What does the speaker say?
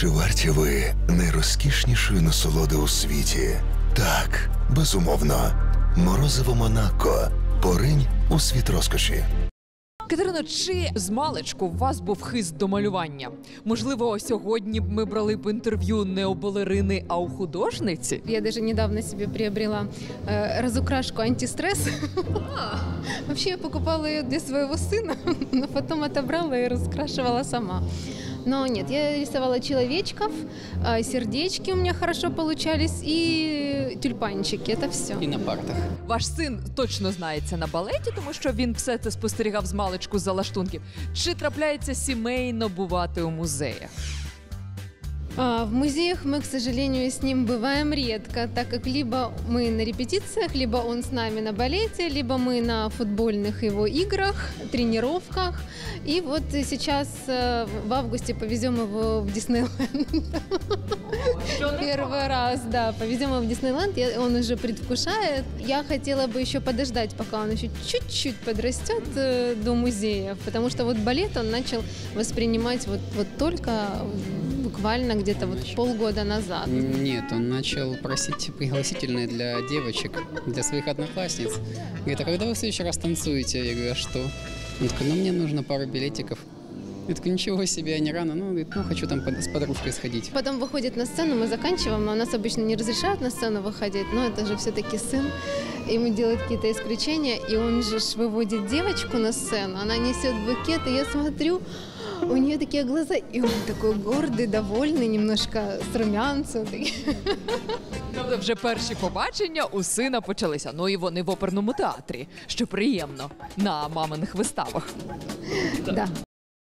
Чи варті ви найрозкішнішої насолоди у світі? Так, безумовно. Морозиво Монако. Поринь у світ розкоші. Катерино, чи змалечку у вас був хист до малювання? Можливо, сьогодні ми брали б інтерв'ю не у балерини, а у художниці? Я даже недавно себе приобрела разукрашку антистресс. Вообще я покупала ее для своего сына, но потом отобрала и раскрашивала сама. Но нет, я рисовала человечков, сердечки у меня хорошо получались и тюльпанчики, это все. І на партах. Ваш син точно знається на балеті, тому що він все це спостерігав змалечку з-за лаштунків. Чи трапляється сімейно бувати у музеях? В музеях мы, к сожалению, с ним бываем редко, так как либо мы на репетициях, либо он с нами на балете, либо мы на футбольных его играх, тренировках. И вот сейчас в августе повезем его в Диснейленд. Первый раз, да, повезем его в Диснейленд, он уже предвкушает. Я хотела бы еще подождать, пока он еще чуть-чуть подрастет до музеев, потому что вот балет он начал воспринимать вот только буквально где-то вот полгода назад. Нет, он начал просить пригласительные для девочек, для своих одноклассниц. Говорит, а когда вы в следующий раз танцуете? Я говорю, а что? Он такой, ну мне нужно пару билетиков. Я такой, ничего себе, не рано. Ну, говорит, ну хочу там с подружкой сходить. Потом выходит на сцену, мы заканчиваем, но у нас обычно не разрешают на сцену выходить, но это же все-таки сын, ему делают какие-то исключения, и он же выводит девочку на сцену, она несет букет, и я смотрю, у нее такие глаза, и он такой гордый, довольный, немножко с румянцем. Тобто вже перші побачення у сина почалися. Ну і вони в оперному театрі, що приємно, на маминих виставах. Да.